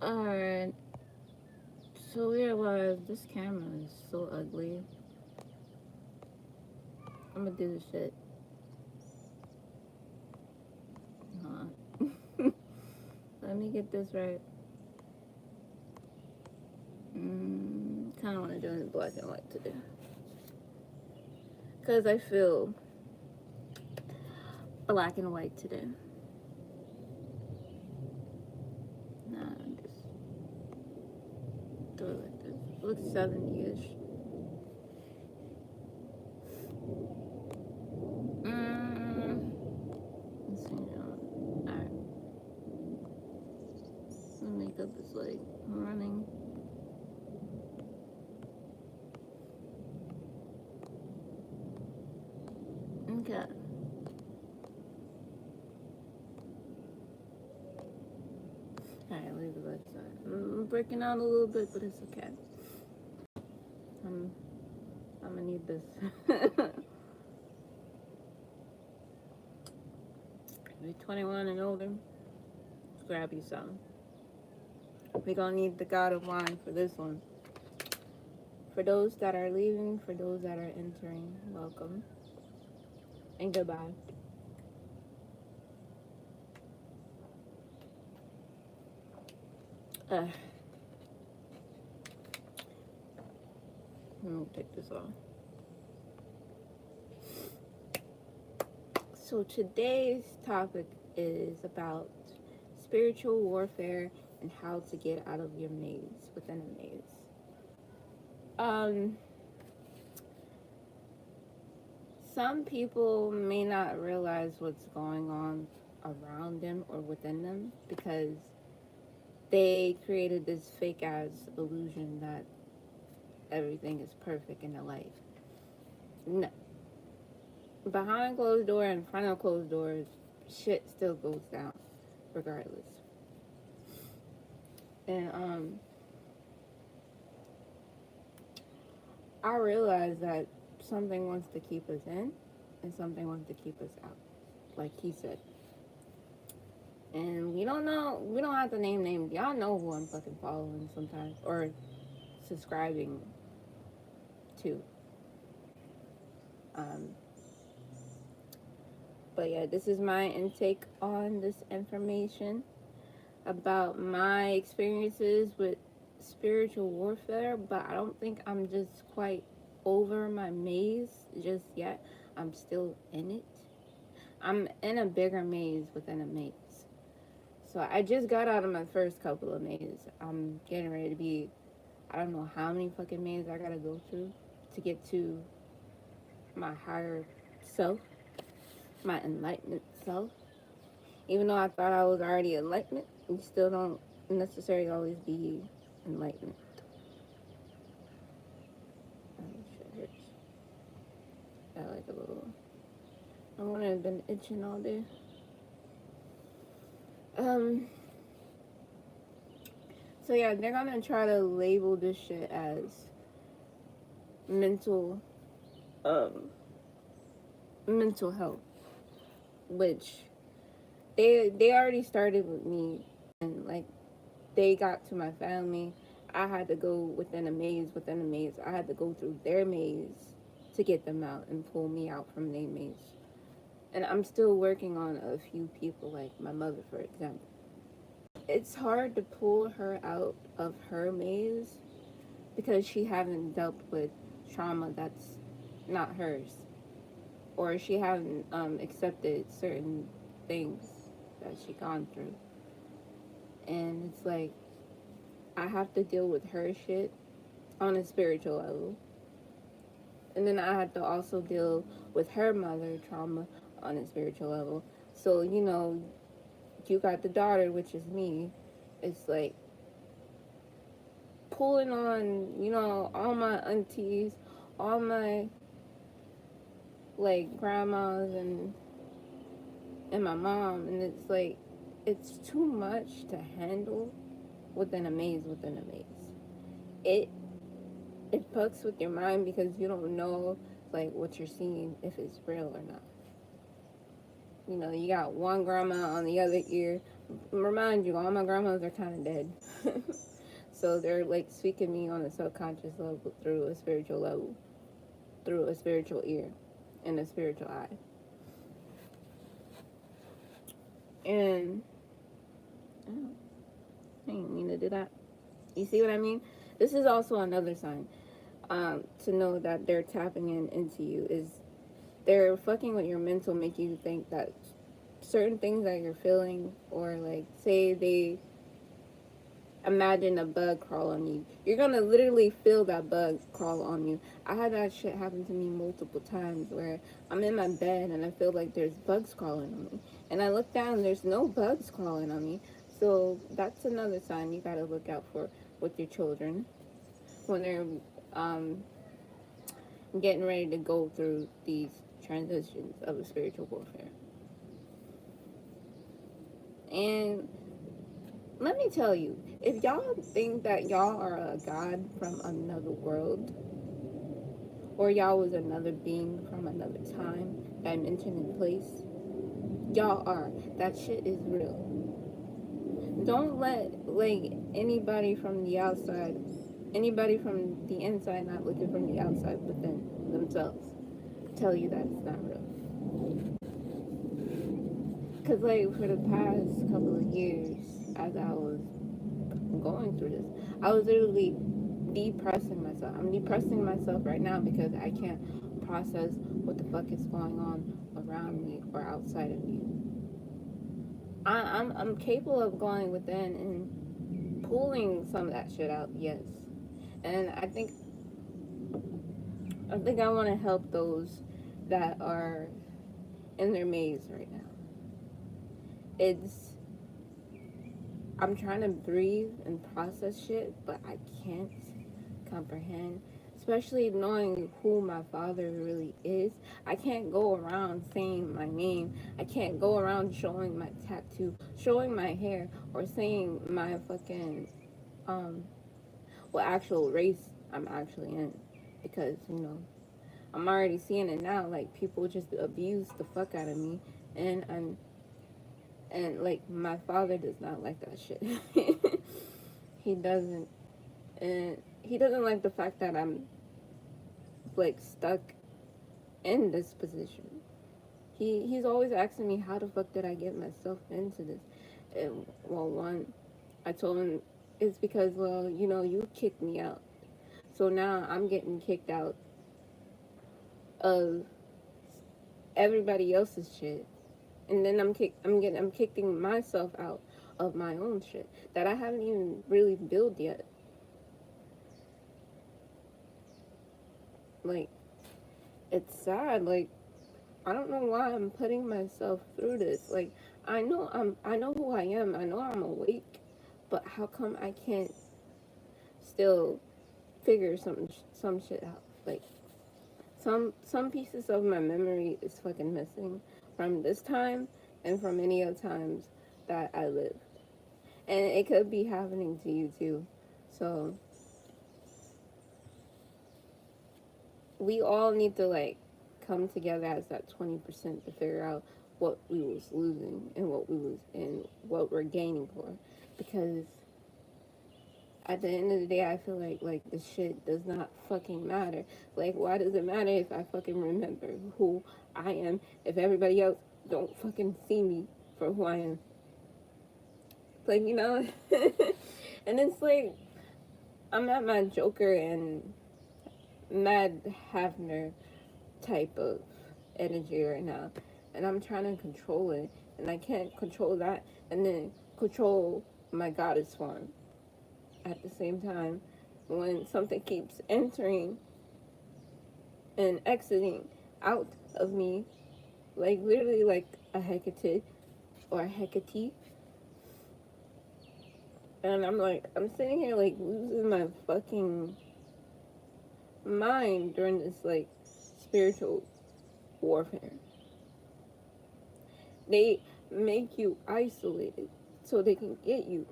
Alright, so we realized this camera is so ugly. I'm gonna do this shit. Huh. Let me get this right. Kind of want to do it in black and white today. Because I feel black and white today. Nah, just do it like this. It looks 70-ish. Let's see. Alright. The makeup is like running. Okay. Alright, leave it like that. I'm breaking out a little bit, but it's okay. I'm gonna need this. If you're 21 and older, grab you some. We're gonna need the God of Wine for this one. For those that are leaving, for those that are entering, welcome and goodbye. I'm gonna take this off. So today's topic is about spiritual warfare and how to get out of your maze within a maze. Some people may not realize what's going on around them or within them because they created this fake ass illusion that everything is perfect in their life. No. Behind closed door and in front of closed doors, shit still goes down regardless. And I realized that something wants to keep us in and something wants to keep us out, like he said. And we don't know, we don't have to name names. Y'all know who I'm fucking following sometimes or subscribing to. But yeah, this is my intake on this information about my experiences with spiritual warfare, but I don't think I'm just quite over my maze just yet. I'm still in it. I'm in a bigger maze within a maze. So I just got out of my first couple of mazes. I'm getting ready to be, I don't know how many fucking mazes I gotta go through to get to my higher self, my enlightenment self. Even though I thought I was already enlightenment, you still don't necessarily always be enlightenment. Oh, shit hurts. I like a little. I wouldn't have been itching all day. So yeah, they're gonna try to label this shit as mental, mental health, which they already started with me, and like they got to my family. I had to go within a maze, within a maze. I had to go through their maze to get them out and pull me out from their maze. And I'm still working on a few people, like my mother, for example. It's hard to pull her out of her maze because she hasn't dealt with trauma that's not hers, or she hasn't accepted certain things that she gone through. And it's like I have to deal with her shit on a spiritual level, and then I had to also deal with her mother trauma on a spiritual level. So you got the daughter, which is me. It's like pulling on, all my aunties, all my like grandmas and my mom, and it's like it's too much to handle within a maze within a maze. It it fucks with your mind because you don't know like what you're seeing if it's real or not. You got one grandma on the other ear, remind you, all my grandmas are kind of dead. So they're like speaking me on a subconscious level through a spiritual level, through a spiritual ear and a spiritual eye. And oh, I didn't mean to do that. You see what I mean? This is also another sign to know that they're tapping into you is they're fucking with your mental, make you think that certain things that you're feeling, or like say they imagine a bug crawl on you. You're gonna literally feel that bug crawl on you. I had that shit happen to me multiple times where I'm in my bed and I feel like there's bugs crawling on me. And I look down and there's no bugs crawling on me. So that's another sign you gotta look out for with your children when they're um, getting ready to go through these transitions of a spiritual warfare. And let me tell you, if y'all think that y'all are a god from another world, or y'all was another being from another time, dimension, and place, y'all are. That shit is real. Don't let, like, anybody from the inside not looking from the outside within themselves, tell you that it's not real. Because, like, for the past couple of years, as I was going through this, I was literally depressing myself. I'm depressing myself right now because I can't process what the fuck is going on around me or outside of me. I'm capable of going within and pulling some of that shit out, yes. And I think I want to help those that are in their maze right now. It's I'm trying to breathe and process shit, but I can't comprehend, especially knowing who my father really is. I can't go around saying my name. I can't go around showing my tattoo, showing my hair, or saying my fucking what actual race I'm actually in, because I'm already seeing it now. Like, people just abuse the fuck out of me, and like, my father does not like that shit. He doesn't, and he doesn't like the fact that I'm like stuck in this position. He's always asking me, how the fuck did I get myself into this? And, well, one, I told him it's because, well, you kicked me out, so now I'm getting kicked out of everybody else's shit, and then I'm kicking myself out of my own shit that I haven't even really built yet. Like, it's sad. Like, I don't know why I'm putting myself through this. Like, I know who I am. I know I'm awake, but how come I can't still figure some shit out? Like, some pieces of my memory is fucking missing from this time and from any other times that I lived. And it could be happening to you too. So we all need to, like, come together as that 20% to figure out what we was losing and what we're gaining for. Because at the end of the day, I feel like this shit does not fucking matter. Like, why does it matter if I fucking remember who I am if everybody else don't fucking see me for who I am? Like, and it's like, I'm at my Joker and Mad Havner type of energy right now, and I'm trying to control it, and I can't control that and then control my goddess form at the same time when something keeps entering and exiting out of me, like literally like a Hecate or a Hecate. And I'm sitting here like losing my fucking mind during this like spiritual warfare. They make you isolated so they can get you.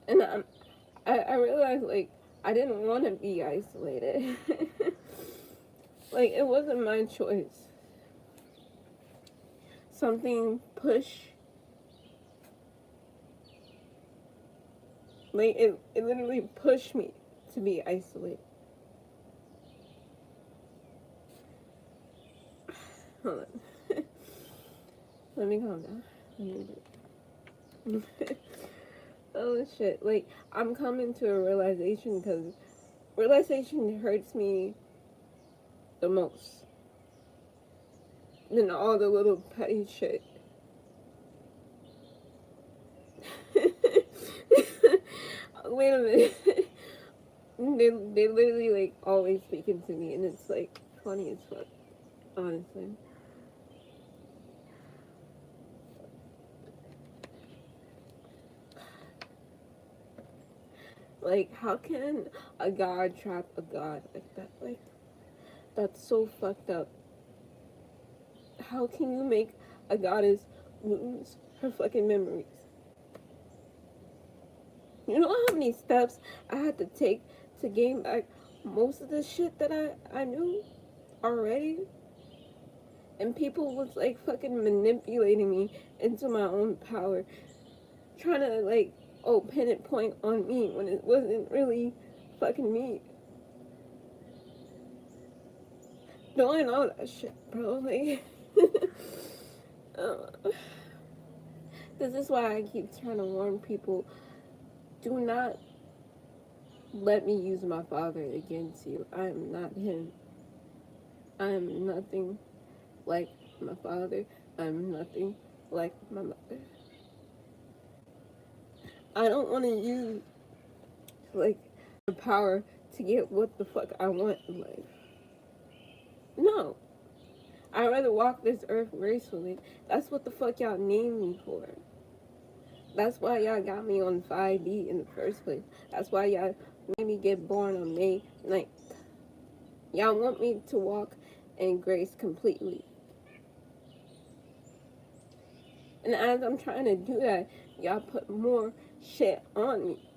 And I realized, like, I didn't want to be isolated. Like, it wasn't my choice. something it literally pushed me to be isolated. Hold on. Let me calm down. Oh shit. Like, I'm coming to a realization because realization hurts me the most than all the little petty shit. Wait a minute. They literally like always speaking to me, and it's like funny as fuck, honestly. Like, how can a god trap a god like that? Like, that's so fucked up. How can you make a goddess lose her fucking memories? You know how many steps I had to take to gain back most of the shit that I knew already? And people was like fucking manipulating me into my own power. Trying to like, oh, pin it point on me when it wasn't really fucking me. Doing all that shit, bro. Like, this is why I keep trying to warn people, do not let me use my father against you. I am not him. I am nothing like my father. I'm nothing like my mother. I don't want to use like the power to get what the fuck I want in life. No. I'd rather walk this earth gracefully. That's what the fuck y'all named me for. That's why y'all got me on 5D in the first place. That's why y'all made me get born on May 9th. Y'all want me to walk in grace completely. And as I'm trying to do that, y'all put more shit on me.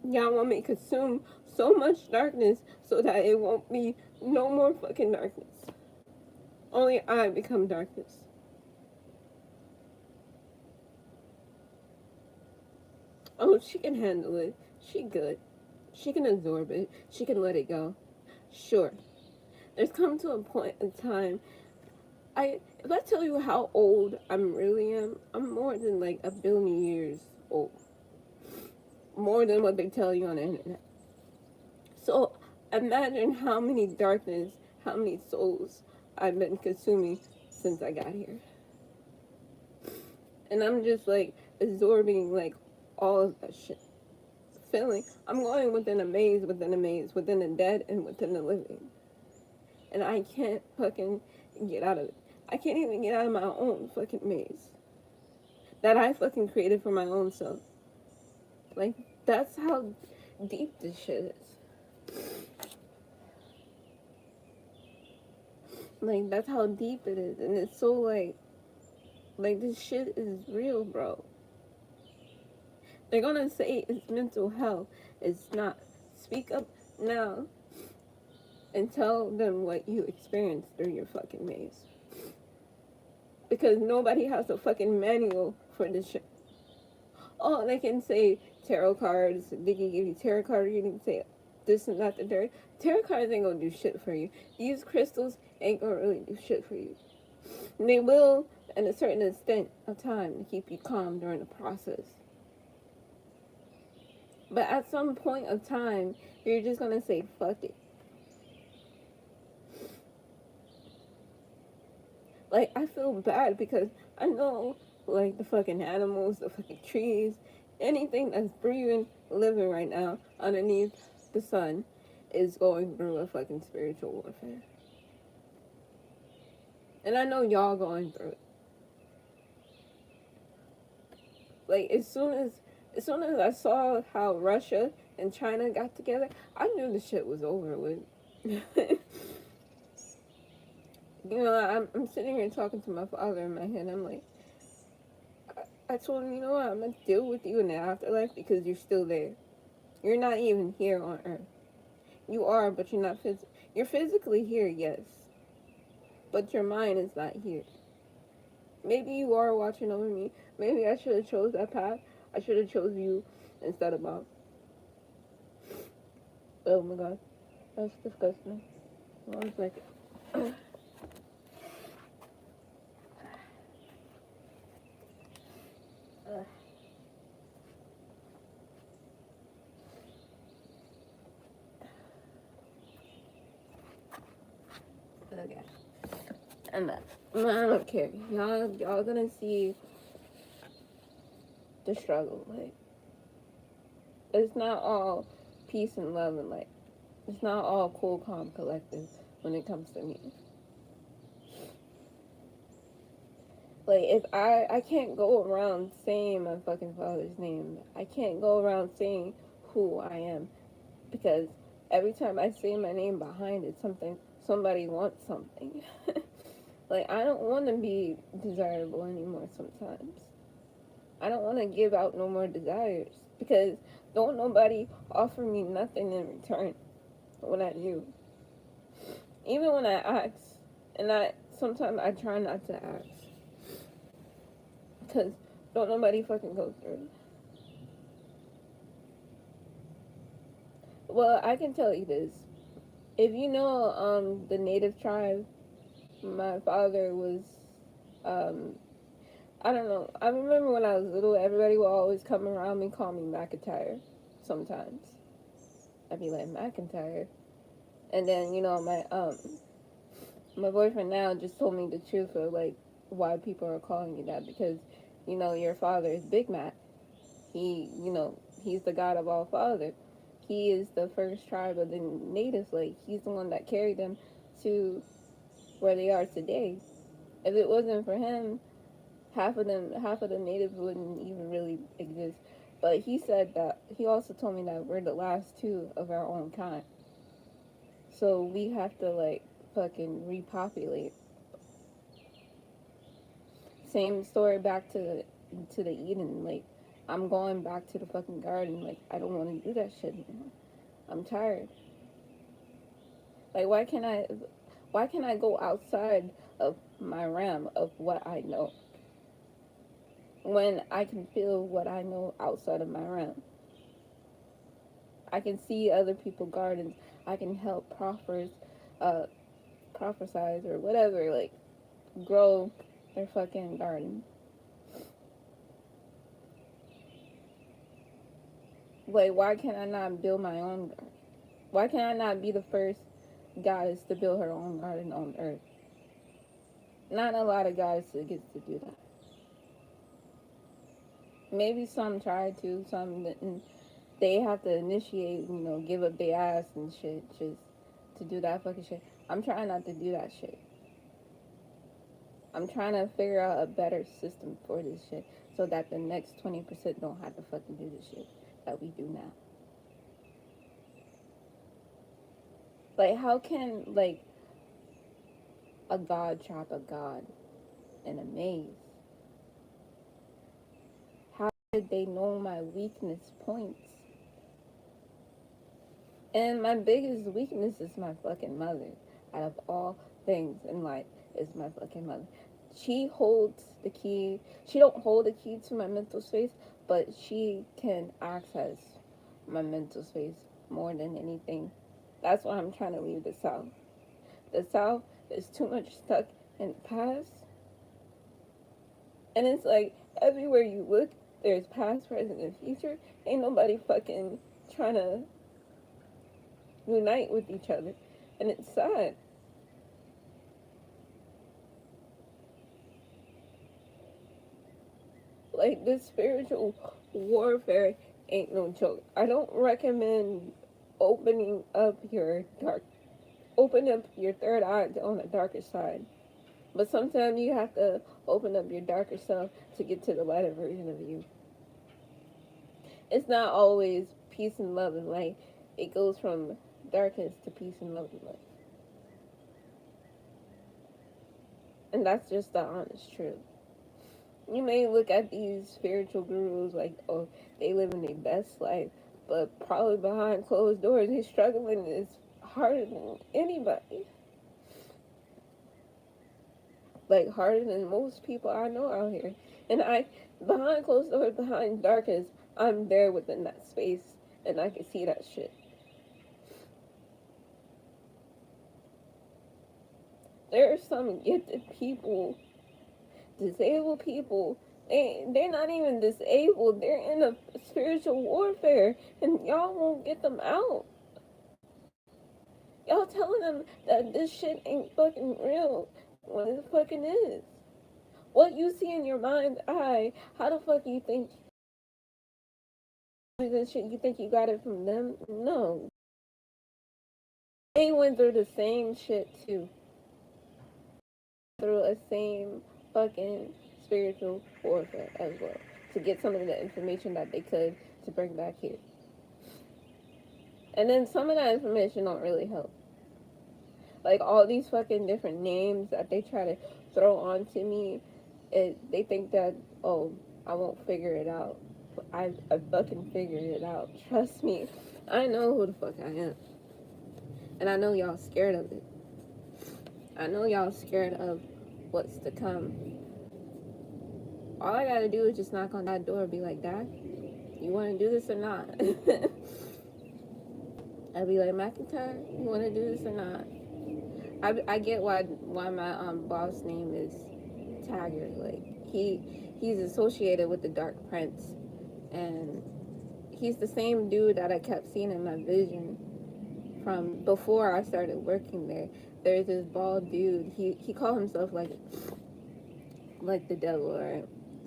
Y'all want me to consume so much darkness so that it won't be no more fucking darkness. Only I become darkness. Oh, she can handle it. She good. She can absorb it. She can let it go. Sure. There's come to a point in time. If I tell you how old I really am, I'm more than like a billion years old. More than what they tell you on the internet. So imagine how many darkness, how many souls I've been consuming since I got here. And I'm just like absorbing like all of that shit. Feeling I'm going within a maze, within a maze, within the dead and within the living. And I can't fucking get out of it. I can't even get out of my own fucking maze that I fucking created for my own self. Like, that's how deep this shit is. Like, that's how deep it is. And it's so like this shit is real, bro. They're gonna say it's mental health. It's not. Speak up now and tell them what you experienced through your fucking maze. Because nobody has a fucking manual for this shit. Oh, they can say tarot cards. They can give you tarot cards. You can say this and that. The tarot cards ain't gonna do shit for you. These crystals ain't gonna really do shit for you. And they will, in a certain extent of time, to keep you calm during the process. But at some point of time, you're just gonna say, fuck it. Like, I feel bad because I know, like, the fucking animals, the fucking trees, anything that's breathing, living right now underneath the sun is going through a fucking spiritual warfare. And I know y'all going through it. Like, as soon as I saw how Russia and China got together, I knew the shit was over with. You know, I'm sitting here talking to my father in my head. I'm like, I told him, you know what, I'm going to deal with you in the afterlife because you're still there. You're not even here on Earth. You are, but you're not you're physically here, yes. But your mind is not here. Maybe you are watching over me. Maybe I should have chose that path. I should have chose you instead of mom. Oh my god, that's disgusting. One second. Okay. And that. I don't care. Y'all gonna see the struggle. Like, it's not all peace and love and like, it's not all cool, calm, collective when it comes to me. Like, if I can't go around saying my fucking father's name. I can't go around saying who I am because every time I say my name behind it, somebody wants something. Like, I don't want to be desirable anymore sometimes. I don't want to give out no more desires because don't nobody offer me nothing in return when I do. Even when I ask, and sometimes I try not to ask because don't nobody fucking go through. Well, I can tell you this. If you know the native tribe, my father was um I don't know. I remember when I was little, everybody would always come around me, call me McIntyre. Sometimes I'd be like McIntyre, and then my boyfriend now just told me the truth of like why people are calling you that because your father is Big Mac. He's the God of all father. He is the first tribe of the natives. Like he's the one that carried them to where they are today. If it wasn't for him, half of the natives wouldn't even really exist. But he also told me that we're the last two of our own kind. So we have to like fucking repopulate. Same story back to the Eden. Like I'm going back to the fucking garden. Like I don't want to do that shit anymore. I'm tired. Like why can't I go outside of my realm of what I know when I can feel what I know outside of my realm? I can see other people's gardens. I can help uh, prophesize or whatever, like grow their fucking garden. Like, why can't I not build my own garden? Why can't I not be the first goddess to build her own garden on Earth? Not a lot of goddesses get to do that. Maybe some try to, some didn't. They have to initiate, give up their ass and shit just to do that fucking shit. I'm trying not to do that shit. I'm trying to figure out a better system for this shit so that the next 20% don't have to fucking do the shit that we do now. Like, how can, like, a god trap a god in a maze? How did they know my weakness points? And my biggest weakness is my fucking mother. Out of all things in life, is my fucking mother. She holds the key. She don't hold the key to my mental space, but she can access my mental space more than anything. That's why I'm trying to leave the South. The South is too much stuck in the past. And it's like everywhere you look, there's past, present, and future. Ain't nobody fucking trying to unite with each other. And it's sad. Like, this spiritual warfare ain't no joke. I don't recommend opening up your dark, open up your third eye on the darker side. But sometimes you have to open up your darker self to get to the lighter version of you. It's not always peace and love and light. It goes from darkness to peace and love and light. And that's just the honest truth. You may look at these spiritual gurus like, oh, they living their best life, but probably behind closed doors, they're struggling as harder than anybody. like harder than most people I know out here. And I, behind closed doors, behind darkness, I'm there within that space, and I can see that shit. There are some gifted people, disabled people. They're not even disabled. They're in a spiritual warfare, and y'all won't get them out. Y'all telling them that this shit ain't fucking real when it fucking is. What you see in your mind's eye, how the fuck you think this shit? You think you got it from them? No. They went through the same shit too. Through a same fucking spiritual warfare as well. To get some of the information that they could to bring back here. And then some of that information don't really help. Like all these fucking different names that they try to throw onto me, they think that, oh, I won't figure it out. I fucking figured it out. Trust me. I know who the fuck I am. And I know y'all scared of it. I know y'all scared of what's to come. All I gotta do is just knock on that door and be like, Dad, you wanna do this or not? I'd be like, McIntyre, you wanna do this or not? I get why my boss name is Taggart. Like he's associated with the Dark Prince, and he's the same dude that I kept seeing in my vision from before I started working there. There's this bald dude. He called himself like the devil, right?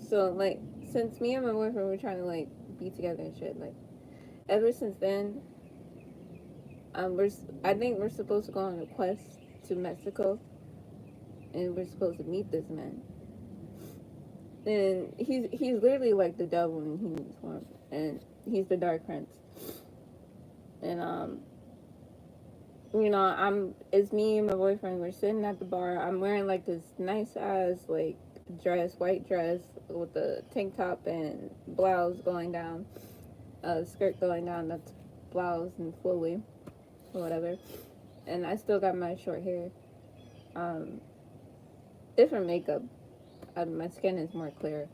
So like since me and my boyfriend were trying to like be together and shit, like ever since then, I think we're supposed to go on a quest to Mexico, and we're supposed to meet this man. And he's literally like the devil in human form, and he's the Dark Prince. And it's me and my boyfriend. We're sitting at the bar. I'm wearing like this nice ass like white dress with the tank top and blouse going down, skirt going down. That's blouse and flowy or whatever. And I still got my short hair. Different makeup. My skin is more clear.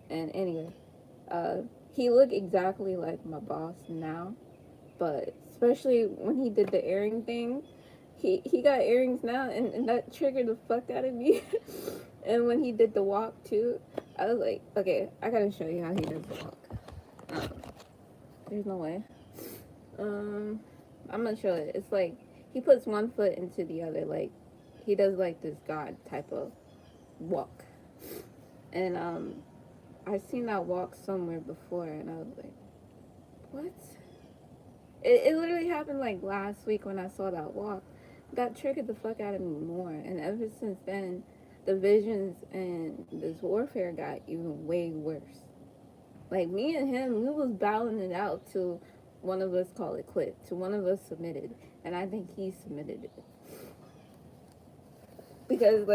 And anyway, he looked exactly like my boss now, but especially when he did the earring thing, he got earrings now, and that triggered the fuck out of me. And when he did the walk too, I was like, okay, I gotta show you how he does the walk. There's no way. I'm gonna show it. It's like he puts one foot into the other, like he does like this god type of walk. And I seen that walk somewhere before, and I was like, what? It literally happened like last week when I saw that walk. That triggered the fuck out of me more. And ever since then, the visions and this warfare got even way worse. Like me and him, we was battling it out till one of us called it quit. Till one of us submitted. And I think he submitted it. Because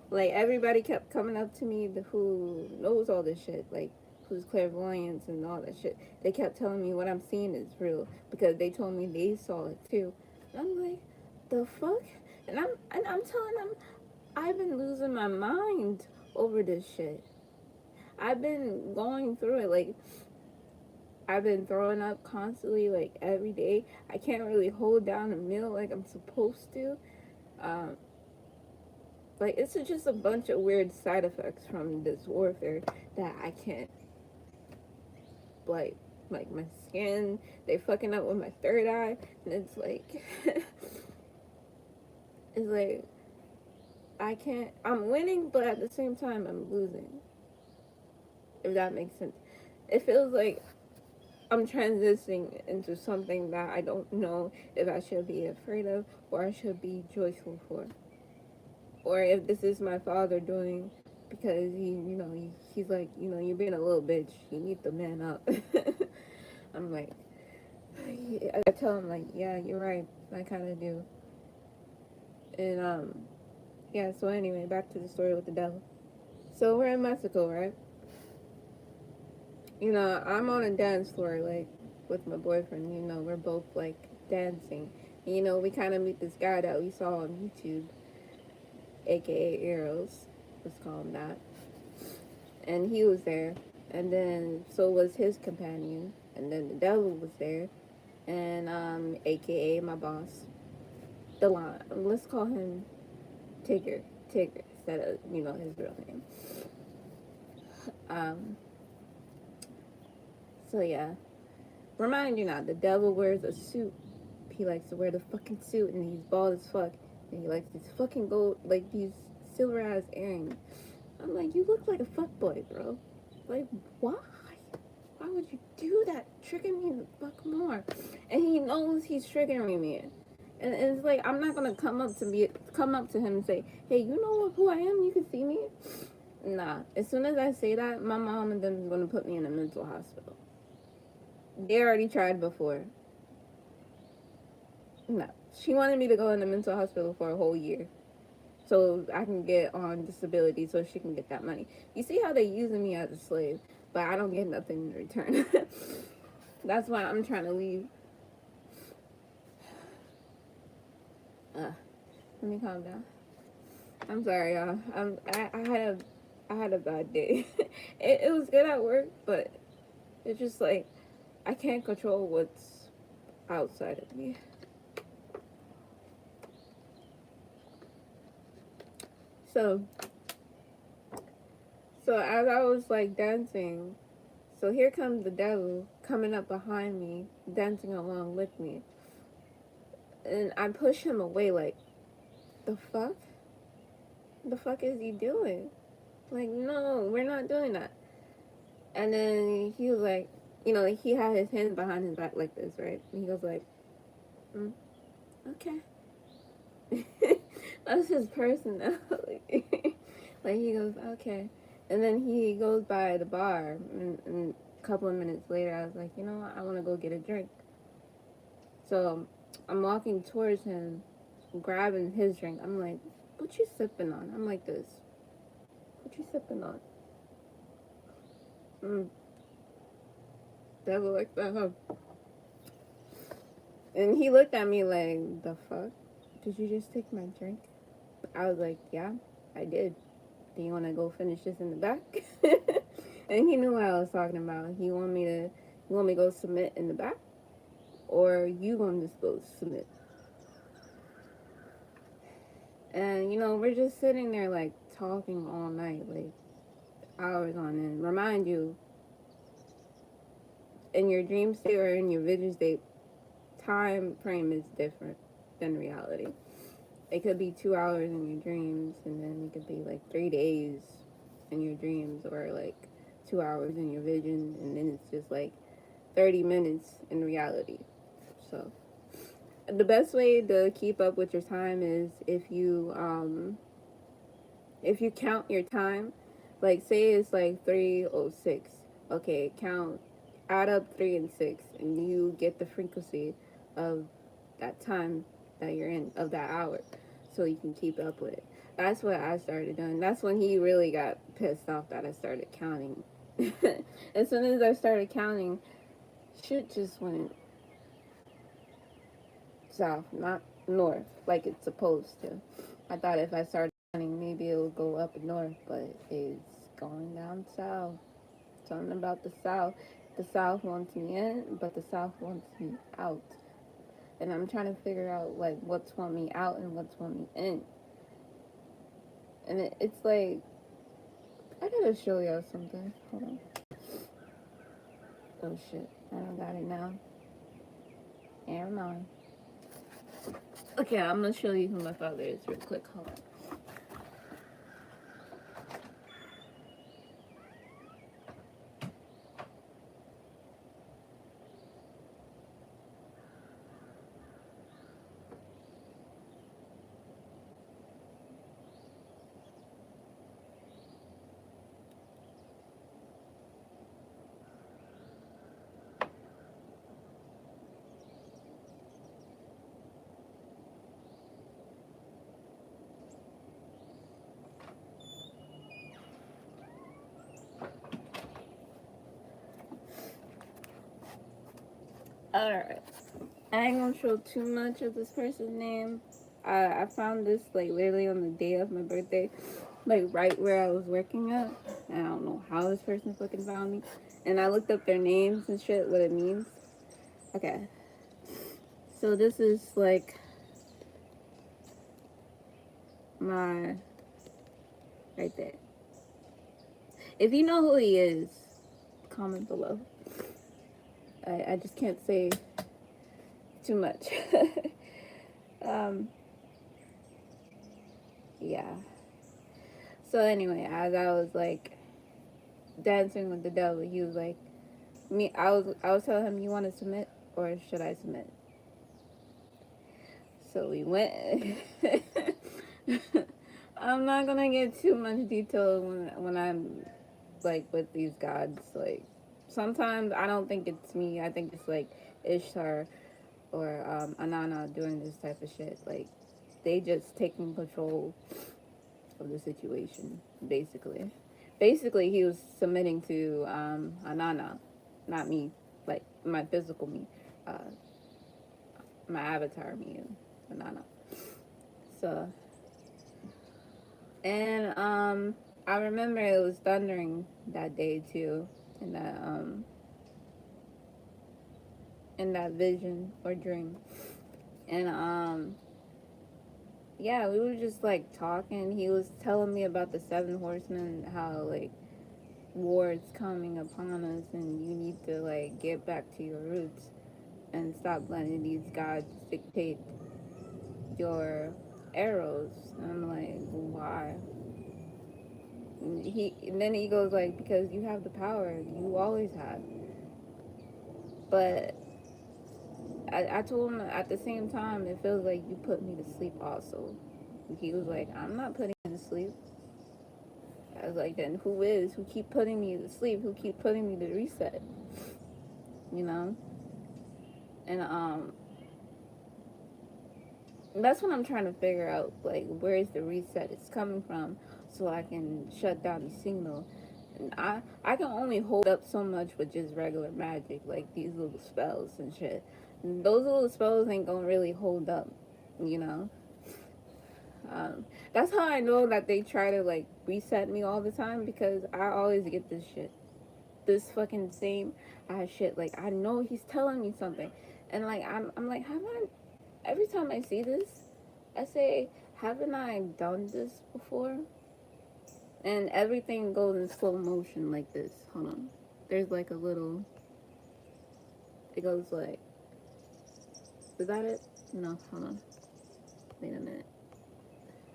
like everybody kept coming up to me who knows all this shit. Like who's clairvoyance and all that shit. They kept telling me what I'm seeing is real because they told me they saw it too. And I'm like, the fuck? And I'm telling them I've been losing my mind over this shit. I've been going through it. Like I've been throwing up constantly, like every day. I can't really hold down a meal like I'm supposed to. Like it's just a bunch of weird side effects from this warfare that I can't, like my skin, they fucking up with my third eye, and it's like it's like I can't, I'm winning, but at the same time I'm losing, if that makes sense. It feels like I'm transitioning into something that I don't know if I should be afraid of or I should be joyful for, or if this is my father doing because he's like, you're being a little bitch, you need to man up. I'm like, I tell him like, yeah, you're right, I kind of do. And yeah, so anyway, back to the story with the devil. So we're in Mexico, right? I'm on a dance floor, like, with my boyfriend. We're both, like, dancing. And, we kind of meet this guy that we saw on YouTube. aka Eros, let's call him that. And he was there, and then so was his companion, and then the devil was there, and aka my boss, the line. Let's call him Tigger, Tigger, instead of his real name. Um, so yeah, remind you now, the devil wears a suit. He likes to wear the fucking suit, and he's bald as fuck, and he likes these fucking gold, like these silver ass earrings. I'm like, you look like a fuckboy, bro. Like, why? Why would you do that? Trigger me the fuck more. And he knows he's triggering me. And it's like, I'm not gonna come up to him and say, hey, you know who I am? You can see me. Nah. As soon as I say that, my mom and them is gonna put me in a mental hospital. They already tried before. No. She wanted me to go in the mental hospital for a whole year, so I can get on disability so she can get that money. You see how they're using me as a slave, but I don't get nothing in return. That's why I'm trying to leave. Let me calm down. I'm sorry, y'all. I had a bad day. It was good at work, but it's just like I can't control what's outside of me. So as I was like dancing, so here comes the devil coming up behind me, dancing along with me. And I push him away like, the fuck? The fuck is he doing? Like, no, we're not doing that. And then he was like, he had his hands behind his back like this, right? And he goes like, okay. That's his personality. Like, he goes, okay. And then he goes by the bar, and a couple of minutes later, I was like, you know what? I want to go get a drink. So I'm walking towards him, grabbing his drink. I'm like, what you sipping on? I'm like this. What you sipping on? Devil like that, huh? And he looked at me like, the fuck? Did you just take my drink? I was like, yeah, I did. Do you want to go finish this in the back? And he knew what I was talking about. You want me to go submit in the back? Or you want to just go submit? And, we're just sitting there, like, talking all night, like, hours on end. Remind you, in your dream state or in your vision state, time frame is different than reality. It could be 2 hours in your dreams, and then it could be, like, 3 days in your dreams, or, like, 2 hours in your vision, and then it's just, like, 30 minutes in reality. So the best way to keep up with your time is if you count your time, like say it's like 3:06. Okay, add up 3 and 6, and you get the frequency of that time that you're in, of that hour, so you can keep up with it. That's what I started doing. That's when he really got pissed off that I started counting. As soon as I started counting, shit just went south, not north, like it's supposed to. I thought if I started counting, maybe it would go up north, but it's going down south. Something about the south. The south wants me in, but the south wants me out. And I'm trying to figure out, like, what's want me out and what's want me in. And it's like, I gotta show y'all something. Hold on. Oh shit, I don't got it now. Never mind. Okay, I'm gonna show you who my father is real quick. Hold on. Alright. I ain't gonna show too much of this person's name. I found this like literally on the day of my birthday, like right where I was working at. And I don't know how this person fucking found me. And I looked up their names and shit, what it means. Okay. So this is like my right there. If you know who he is, comment below. I just can't say too much. um, yeah. So anyway, as I was like dancing with the devil, he was like, me. I was telling him, you want to submit or should I submit? So we went. I'm not gonna get too much detail when I'm like with these gods. Like sometimes I don't think it's me. I think it's like Ishtar or Anana doing this type of shit. Like they just taking control of the situation. Basically, he was submitting to Anana, not me. Like my physical me, uh, my avatar me and Anana. So and I remember it was thundering that day too, in that vision or dream. And yeah, we were just like talking. He was telling me about the seven horsemen, how like war is coming upon us and you need to like get back to your roots and stop letting these gods dictate your arrows. And I'm like, why? And then he goes like, because you have the power, you always have. But I told him at the same time, it feels like you put me to sleep also. He was like, I'm not putting you to sleep. I was like, then who is? Who keep putting me to sleep? Who keep putting me to reset? You know? And that's what I'm trying to figure out. Like, where is the reset it's coming from, so I can shut down the signal. And I can only hold up so much with just regular magic, like these little spells and shit. And those little spells ain't gonna really hold up, you know. That's how I know that they try to like reset me all the time, because I always get this shit, this fucking same shit. Like I know he's telling me something, and like I'm like, have I? Every time I see this, I say, haven't I done this before? And everything goes in slow motion like this. Hold on. There's like a little. It goes like. Is that it? No, hold on. Wait a minute.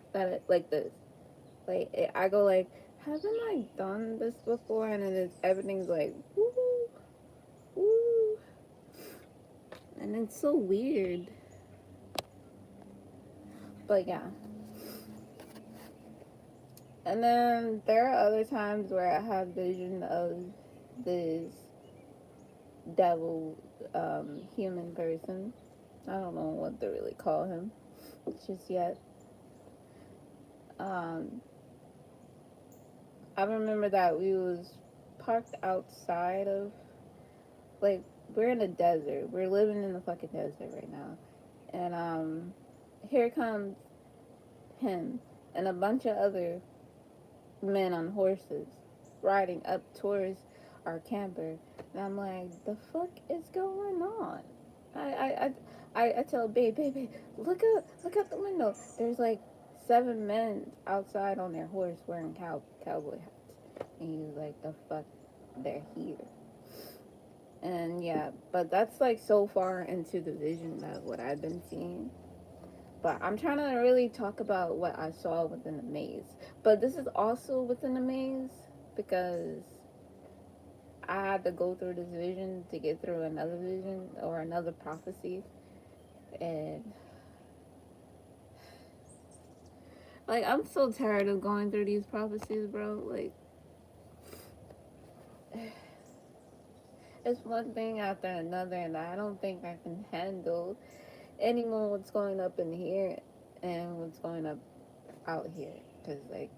Is that it? Like this. I go like, haven't I done this before? And then everything's like, woo, woo. And it's so weird. But yeah. And then there are other times where I have vision of this devil human person. I don't know what to really call him just yet. Um, I remember that we was parked outside of, like, we're in a desert. We're living in the fucking desert right now. And here comes him and a bunch of other men on horses riding up towards our camper. And I'm like, the fuck is going on? I tell babe, look out the window. There's like 7 men outside on their horse wearing cowboy hats. And he's like, the fuck, they're here. And yeah, but that's like so far into the vision that what I've been seeing. But I'm trying to really talk about what I saw within the maze. But this is also within the maze because I had to go through this vision to get through another vision or another prophecy. And like I'm so tired of going through these prophecies, bro. Like it's one thing after another, and I don't think I can handle anymore what's going up in here and what's going up out here. Cause like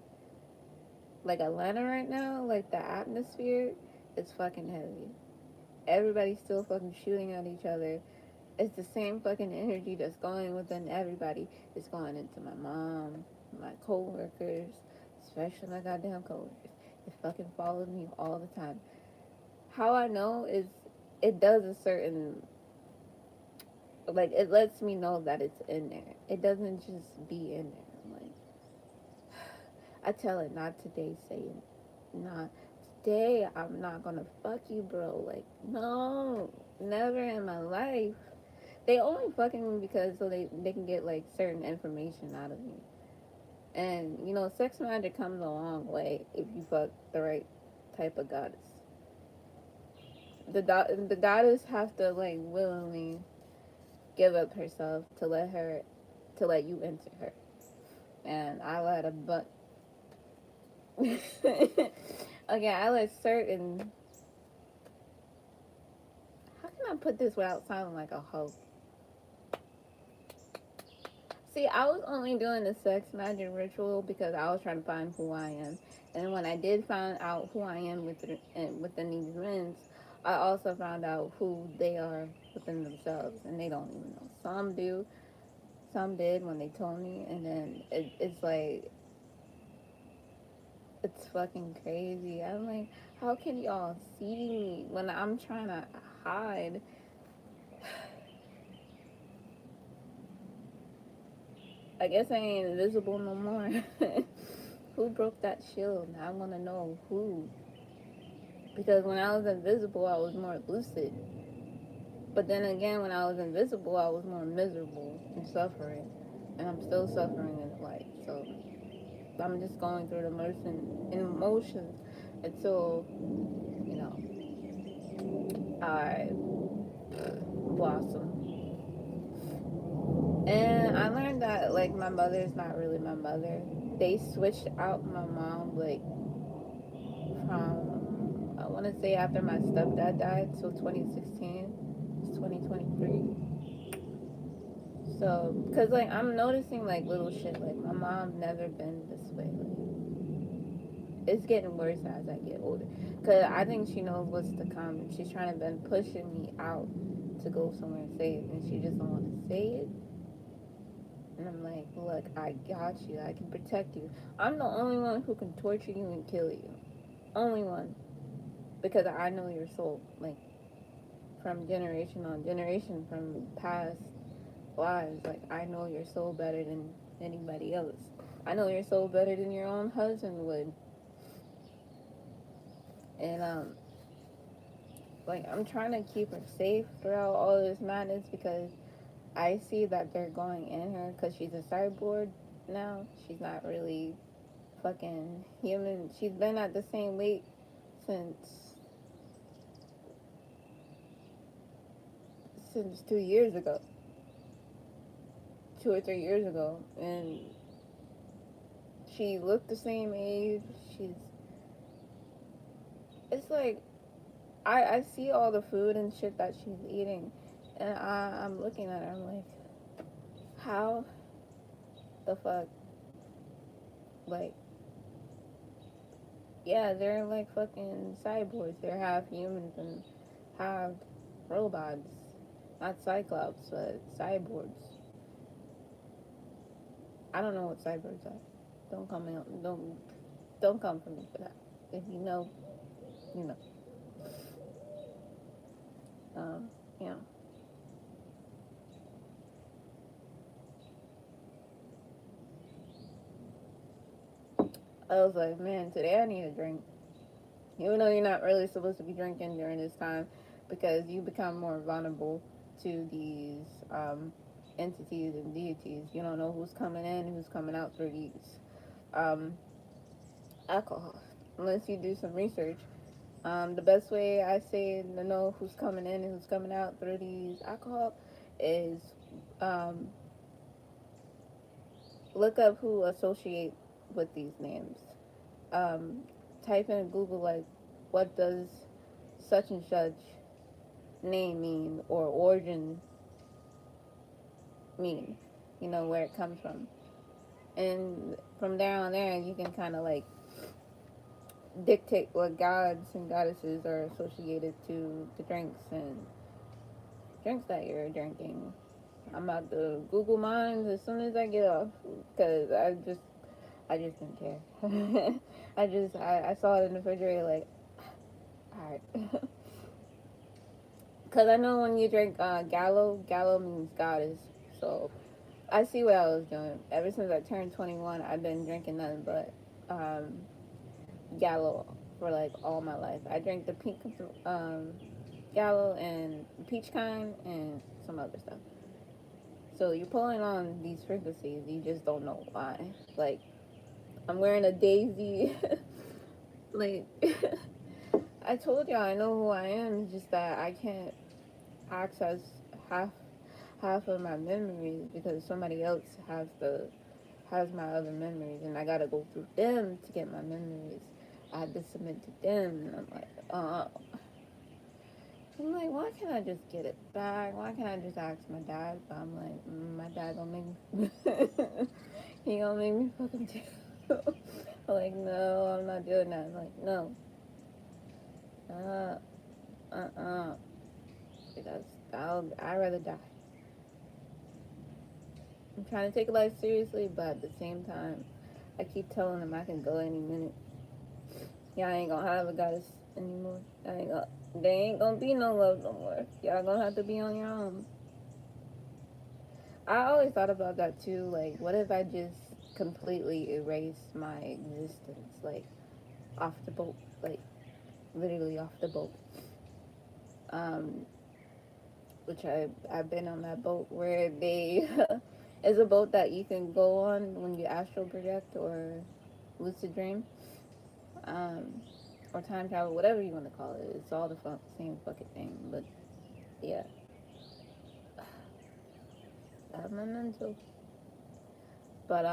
Atlanta right now, like the atmosphere is fucking heavy. Everybody's still fucking shooting at each other. It's the same fucking energy that's going within everybody. It's going into my mom, my coworkers, especially my goddamn coworkers. It fucking follows me all the time. How I know is it does a certain, like, it lets me know that it's in there. It doesn't just be in there. Like, I tell it, not today, Satan. Not today. I'm not gonna fuck you, bro. Like, no, never in my life. They only fucking me because so they can get like certain information out of me. And you know, sex magic comes a long way if you fuck the right type of goddess. The goddess have to like willingly give up herself to let you into her. And I let a but okay, I let certain, how can I put this without sounding like a hoe? See, I was only doing the sex magic ritual because I was trying to find who I am. And when I did find out who I am within these men, I also found out who they are within themselves. And they don't even know. Some do, some did when they told me. And then it's like, it's fucking crazy. I'm like, how can y'all see me when I'm trying to hide? I guess I ain't invisible no more. Who broke that shield? I want to know who. Because when I was invisible, I was more lucid. But then again, when I was invisible, I was more miserable and suffering. And I'm still suffering in life. So I'm just going through the emotions until, you know, I blossom. And I learned that, like, my mother is not really my mother. They switched out my mom, like, from, I want to say after my stepdad died, so 2016, it's 2023. So, because, like, I'm noticing, like, little shit. Like, my mom never been this way. Like, it's getting worse as I get older. Because I think she knows what's to come. She's trying to been pushing me out to go somewhere safe. And she just don't want to say it. And I'm like, look, I got you. I can protect you. I'm the only one who can torture you and kill you. Only one. Because I know your soul. Like, from generation on generation, from past lives. Like, I know your soul better than anybody else. I know your soul better than your own husband would. And like, I'm trying to keep her safe throughout all this madness because I see that they're going in her because she's a cyborg now. She's not really fucking human. She's been at the same weight since 2 years ago, 2 or 3 years ago, and she looked the same age. She's, it's like I see all the food and shit that she's eating, and I'm looking at her. I'm like, how the fuck? Like, yeah, they're like fucking cyborgs. They're half humans and half robots. Not cyclops, but cyborgs. I don't know what cyborgs are. Don't come in. Don't come for me for that. If you know, you know. Um, you know. I was like, man, today I need a drink. Even though you're not really supposed to be drinking during this time, because you become more vulnerable to these entities and deities. You don't know who's coming in, who's coming out through these um, alcohol, unless you do some research. The best way I say to know who's coming in and who's coming out through these alcohol is um, look up who associate with these names. Um, type in Google, like, what does such and such name mean or origin mean, you know, where it comes from. And from there on there, you can kind of like dictate what gods and goddesses are associated to the drinks and drinks that you're drinking. I'm about to Google mine as soon as I get off, because I just didn't care. I saw it in the refrigerator, like, alright. Because I know when you drink Gallo means goddess. So I see what I was doing. Ever since I turned 21, I've been drinking nothing but um, Gallo for like all my life. I drink the pink Gallo and peach kind and some other stuff. So you're pulling on these frequencies. You just don't know why. Like, I'm wearing a daisy. Like, I told y'all I know who I am. It's just that I can't access half half of my memories because somebody else has my other memories, and I gotta go through them to get my memories. I had to submit to them, and I'm like, why can't I just get it back? Why can't I just ask my dad? But I'm like, my dad gonna make me, he gonna make me fucking do. I'm like, no, I'm not doing that. I'm like, no, because I'd rather die. I'm trying to take life seriously, but at the same time, I keep telling them I can go any minute. Y'all ain't gonna have a goddess anymore. There ain't gonna be no love no more. Y'all gonna have to be on your own. I always thought about that too. Like, what if I just completely erase my existence, like off the boat, like literally off the boat. Um, which I've been on that boat where they is a boat that you can go on when you astral project or lucid dream, um, or time travel, whatever you want to call it. It's all the same fucking thing. But yeah, I'm a mental. But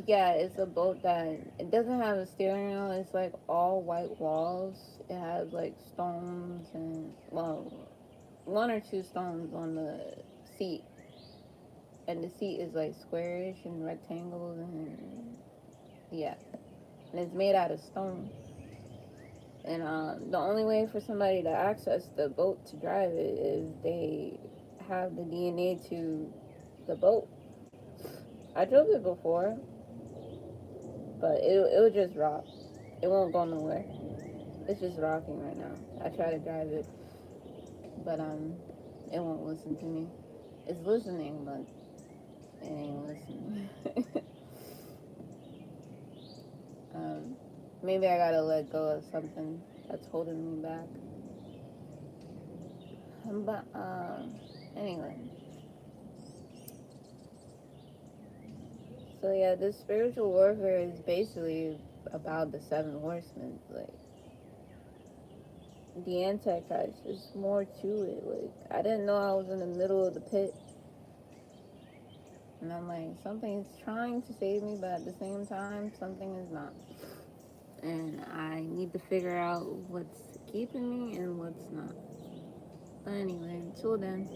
yeah, it's a boat that it doesn't have a steering wheel. It's like all white walls. It has like stones and well, one or two stones on the seat, and the seat is like squarish and rectangles and yeah, and it's made out of stone. And the only way for somebody to access the boat to drive it is they have the DNA to the boat. I drove it before, but it would just rock. It won't go nowhere. It's just rocking right now. I try to drive it, but it won't listen to me. It's listening, but it ain't listening. um, Maybe I gotta let go of something that's holding me back. But anyway, so yeah, this spiritual warfare is basically about the seven horsemen. Like the Antichrist, there's more to it. Like I didn't know I was in the middle of the pit, and I'm like, something's trying to save me, but at the same time, something is not. And I need to figure out what's keeping me and what's not. But anyway, until then.